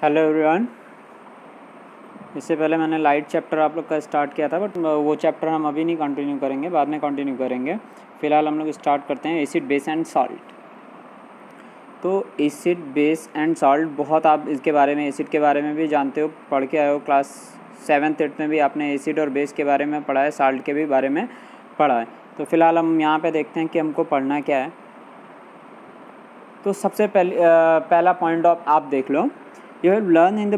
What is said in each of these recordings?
Hello everyone. इससे पहले मैंने लाइट चैप्टर आप लोग का स्टार्ट किया था, बट वो चैप्टर हम अभी नहीं कंटिन्यू करेंगे, बाद में कंटिन्यू करेंगे। फ़िलहाल हम लोग स्टार्ट करते हैं एसिड बेस एंड सॉल्ट। तो एसिड बेस एंड सॉल्ट बहुत आप इसके बारे में, एसिड के बारे में भी जानते हो, पढ़ के आए हो। क्लास 7th-8th में भी आपने एसिड और बेस के बारे में पढ़ा है, सॉल्ट के भी बारे में पढ़ा है। तो फ़िलहाल हम यहाँ पर देखते हैं कि हमको पढ़ना क्या है। तो सबसे पहला पॉइंट आप देख लो। You have learned in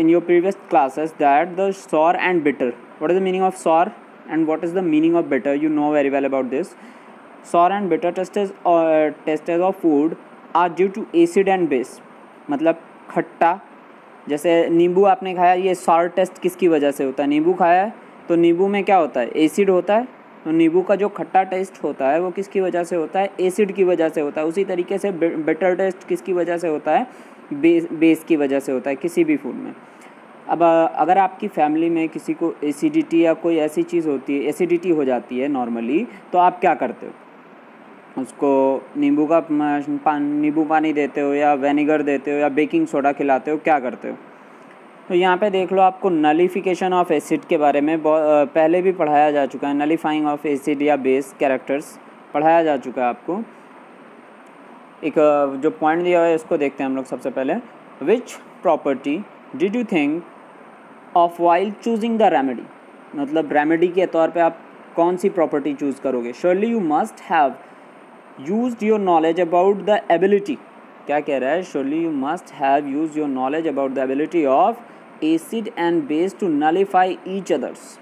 your previous classes that the sour and bitter. What is the meaning of sour and what is the meaning of bitter? You know very well about this. Sour and bitter tastes of food are due to acid and base. मतलब खट्टा, जैसे नींबू आपने खाया, ये sour test किसकी वजह से होता है? नींबू खाया है तो नींबू में क्या होता है? एसिड होता है। तो नींबू का जो खट्टा टेस्ट होता है वो किसकी वजह से होता है? एसिड की वजह से होता है। उसी तरीके से बिटर टेस्ट किसकी वजह से होता है? बेस की वजह से होता है किसी भी फूड में। अब अगर आपकी फैमिली में किसी को एसिडिटी या कोई ऐसी चीज़ होती है, एसिडिटी हो जाती है नॉर्मली, तो आप क्या करते हो? उसको नींबू पानी देते हो या विनेगर देते हो या बेकिंग सोडा खिलाते हो, क्या करते हो? तो यहाँ पे देख लो, आपको नलिफिकेशन ऑफ एसिड के बारे में पहले भी पढ़ाया जा चुका है। नलिफाइंग ऑफ एसिड या बेस कैरेक्टर्स पढ़ाया जा चुका है आपको। एक जो पॉइंट दिया हुआ है इसको देखते हैं हम लोग सबसे पहले। Which property did you think of while choosing the remedy? मतलब रेमेडी के तौर पे आप कौन सी प्रॉपर्टी चूज़ करोगे? Surely you must have used your knowledge about the ability. क्या कह रहा है? Surely you must have used your knowledge about the ability of acid and base to nullify each other's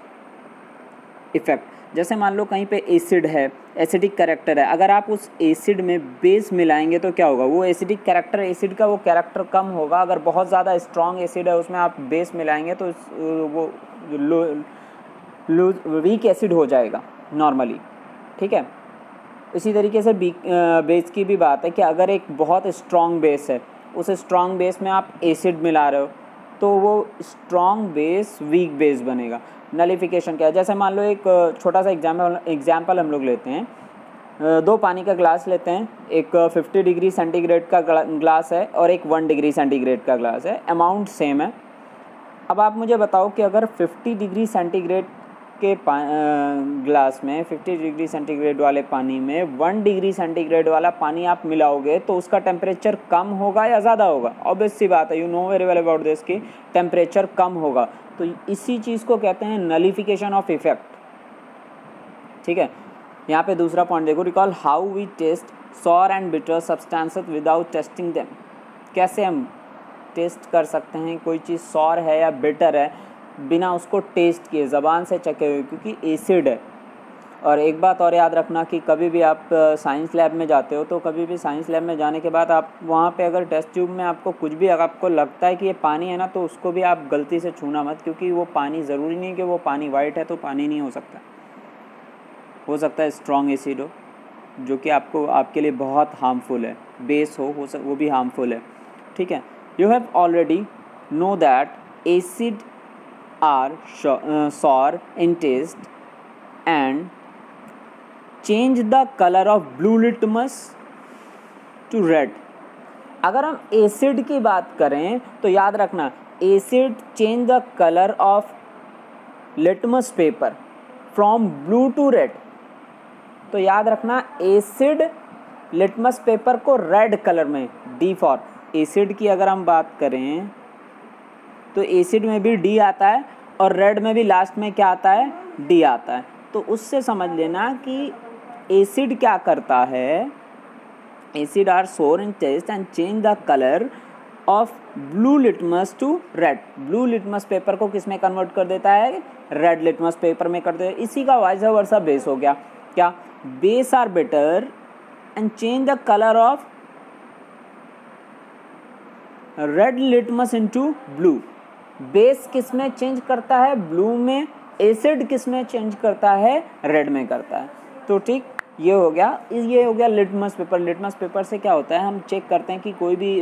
effect. जैसे मान लो कहीं पे acid है, एसिडिक कैरेक्टर है, अगर आप उस एसिड में बेस मिलाएंगे तो क्या होगा? वो एसिडिक कैरेक्टर, एसिड का वो कैरेक्टर कम होगा। अगर बहुत ज़्यादा स्ट्रॉन्ग एसिड है उसमें आप बेस मिलाएंगे तो वो वीक एसिड हो जाएगा नॉर्मली, ठीक है। इसी तरीके से बेस की भी बात है कि अगर एक बहुत स्ट्रॉन्ग बेस है, उस स्ट्रॉन्ग बेस में आप एसिड मिला रहे हो तो वो स्ट्रॉन्ग बेस वीक बेस बनेगा। नलिफिकेशन क्या है? जैसे मान लो एक छोटा सा एग्जाम्पल हम लोग लेते हैं। 2 पानी का ग्लास लेते हैं, एक 50 डिग्री सेंटीग्रेड का ग्लास है और एक 1 डिग्री सेंटीग्रेड का ग्लास है। अमाउंट सेम है। अब आप मुझे बताओ कि अगर 50 डिग्री सेंटीग्रेड के ग्लास में, 50 डिग्री सेंटीग्रेड वाले पानी में 1 डिग्री सेंटीग्रेड वाला पानी आप मिलाओगे तो उसका टेम्परेचर कम होगा या ज़्यादा होगा? ऑब्वियस सी बात है, you know very well about this कि टेम्परेचर कम होगा। तो इसी चीज़ को कहते हैं नलिफिकेशन ऑफ इफेक्ट, ठीक है। यहाँ पे दूसरा पॉइंट देखो, recall how we test sour and bitter substances without testing them. कैसे हम टेस्ट कर सकते हैं कोई चीज़ सॉर है या बिटर है बिना उसको टेस्ट किए, ज़बान से चखे हुए, क्योंकि एसिड है। और एक बात और याद रखना कि कभी भी आप साइंस लैब में जाते हो तो कभी भी साइंस लैब में जाने के बाद आप वहाँ पे अगर टेस्ट ट्यूब में आपको कुछ भी, अगर आपको लगता है कि ये पानी है ना, तो उसको भी आप गलती से छूना मत, क्योंकि वो पानी ज़रूरी नहीं कि वो पानी वाइट है तो पानी नहीं हो सकता है स्ट्रॉन्ग एसिड हो जो कि आपके लिए बहुत हार्मफुल है। बेस वो भी हार्मफुल है, ठीक है। You have already know that acid are sour in taste and change the color of blue litmus to red। अगर हम एसिड की बात करें तो याद रखना, acid change the colour of litmus paper from blue to red. तो याद रखना, एसिड लिटमस पेपर को रेड कलर में, डी फॉर एसिड की अगर हम बात करें तो एसिड में भी डी आता है और रेड में भी लास्ट में क्या आता है? डी आता है। तो उससे समझ लेना कि एसिड क्या करता है, acid are sour in taste and change the colour of blue litmus to red. Blue litmus paper को किस में कन्वर्ट कर देता है? रेड लिटमस पेपर में कर देता है। इसी का वाइस वर्सा बेस हो गया। क्या? Base are bitter and change the colour of red litmus into blue. Base किस में चेंज करता है? ब्लू में। एसिड किस में चेंज करता है? रेड में करता है। तो ठीक, ये हो गया लिटमस पेपर। लिटमस पेपर से क्या होता है, हम चेक करते हैं कि कोई भी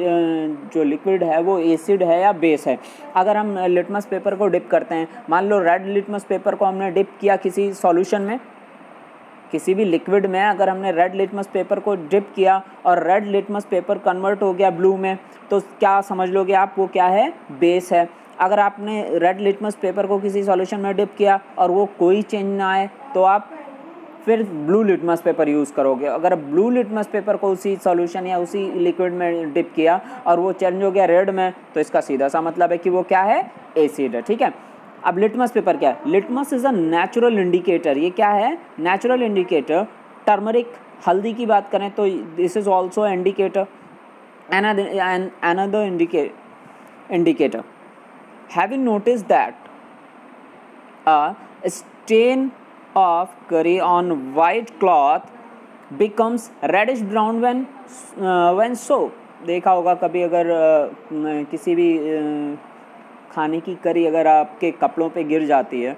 जो लिक्विड है वो एसिड है या बेस है। अगर हम लिटमस पेपर को डिप करते हैं, मान लो रेड लिटमस पेपर को हमने डिप किया किसी सॉल्यूशन में, किसी भी लिक्विड में अगर हमने रेड लिटमस पेपर को डिप किया और रेड लिटमस पेपर कन्वर्ट हो गया ब्लू में, तो क्या समझ लोगे आप, वो क्या है, बेस है। अगर आपने रेड लिटमस पेपर को किसी सॉल्यूशन में डिप किया और वो कोई चेंज ना आए तो आप फिर ब्लू लिटमस पेपर यूज़ करोगे। अगर ब्लू लिटमस पेपर को उसी सॉल्यूशन या उसी लिक्विड में डिप किया और वो चेंज हो गया रेड में, तो इसका सीधा सा मतलब है कि वो क्या है, एसिड है। ठीक है, अब लिटमस पेपर क्या है, litmus is a natural indicator. ये क्या है, नेचुरल इंडिकेटर। टर्मरिक, हल्दी की बात करें तो this is also indicator, another indicator. Have you noticed that a stain of curry on white cloth becomes reddish brown when soaked? देखा होगा कभी, अगर किसी भी खाने की करी अगर आपके कपड़ों पे गिर जाती है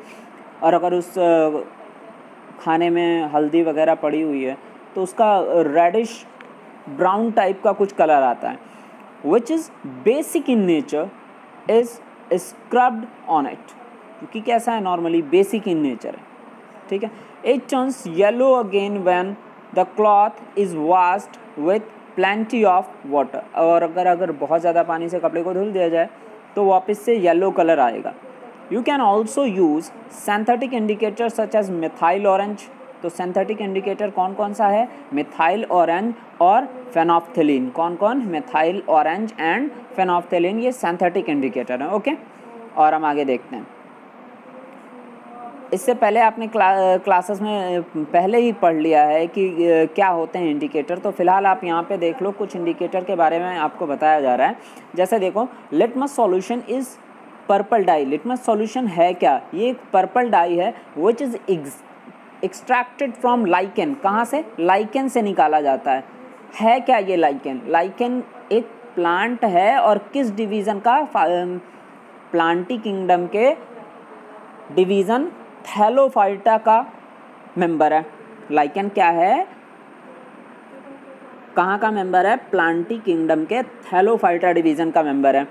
और अगर उस खाने में हल्दी वगैरह पड़ी हुई है तो उसका रेडिश ब्राउन टाइप का कुछ कलर आता है, which is basic in nature is scrubbed on it, क्योंकि कैसा है, नॉर्मली बेसिक इन नेचर है। ठीक है, it turns yellow again when the cloth is washed with plenty of water. और अगर बहुत ज़्यादा पानी से कपड़े को धुल दिया जाए तो वापस से येलो कलर आएगा। You can also use synthetic indicator such as methyl orange. तो सिंथेटिक इंडिकेटर कौन कौन सा है, मिथाइल ऑरेंज और फेनोफ्थलीन। कौन कौन, मिथाइल ऑरेंज एंड फेनोफ्थलीन, ये सिंथेटिक इंडिकेटर है। ओके, और हम आगे देखते हैं। इससे पहले आपने क्लासेस में पहले ही पढ़ लिया है कि क्या होते हैं इंडिकेटर। तो फिलहाल आप यहाँ पे देख लो, कुछ इंडिकेटर के बारे में आपको बताया जा रहा है। जैसे देखो, litmus solution is purple dye. Litmus solution है क्या, ये एक पर्पल डाई है which is extracted from lichen. कहाँ से, लाइकेन से निकाला जाता है क्या ये लाइकेन? लाइकेन एक प्लांट है और किस डिवीज़न का, प्लांटी किंगडम के डिवीज़न थैलोफाइटा का मेंबर है। लाइकेन क्या है, कहाँ का मेंबर है, प्लांटी किंगडम के थैलोफाइटा डिवीज़न का मेंबर है।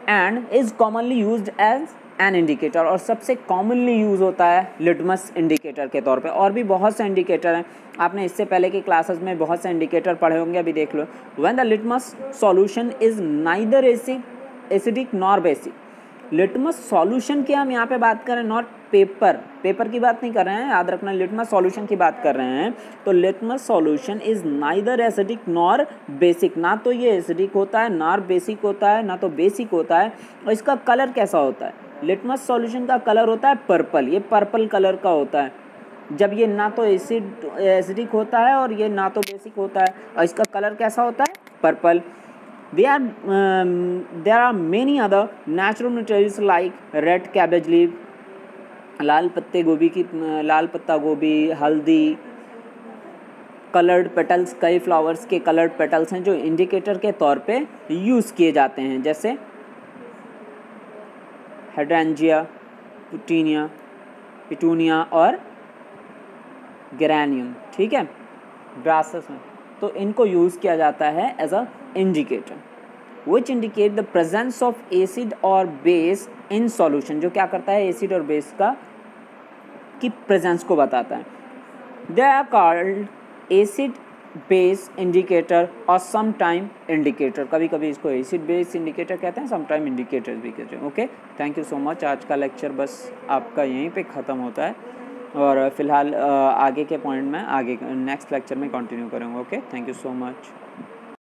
And is commonly used as an indicator, और सबसे कॉमनली यूज़ होता है लिटमस इंडिकेटर के तौर पे। और भी बहुत से इंडिकेटर हैं, आपने इससे पहले की क्लासेस में बहुत से इंडिकेटर पढ़े होंगे, अभी देख लो। When the litmus solution is neither acidic nor basic. Litmus solution की हम यहाँ पे बात करें, नॉट पेपर की बात नहीं कर रहे हैं, याद रखना, लिटमस सॉल्यूशन की बात कर रहे हैं। तो litmus solution is neither acidic nor basic, ना तो ये एसिडिक होता है, ना बेसिक होता है, ना तो बेसिक होता है। और इसका कलर कैसा होता है, लिटमस सॉल्यूशन का कलर होता है पर्पल, ये पर्पल कलर का होता है, जब ये ना तो एसिडिक होता है और ये ना तो बेसिक होता है। और इसका कलर कैसा होता है, purple. There are many other natural materials like red cabbage leaf, लाल पत्ता गोभी, हल्दी, कलर्ड पेटल्स, कई फ्लावर्स के कलर्ड पेटल्स हैं जो इंडिकेटर के तौर पे यूज़ किए जाते हैं, जैसे हाइड्रेंजिया, पिटूनिया और गेरानियम। ठीक है, ग्रासेस में, तो इनको यूज़ किया जाता है as a indicator which indicate the presence of acid और बेस इन सॉल्यूशन, जो क्या करता है, एसिड और बेस की प्रेजेंस को बताता है। They are called acid base indicator और सम टाइम इंडिकेटर। कभी कभी इसको एसिड बेस इंडिकेटर कहते हैं, सम टाइम इंडिकेटर भी कहते हैं। Okay, thank you so much. आज का लेक्चर बस आपका यहीं पे ख़त्म होता है, और फिलहाल आगे के पॉइंट में आगे नेक्स्ट लेक्चर में कंटिन्यू करूँगा। Okay, thank you so much.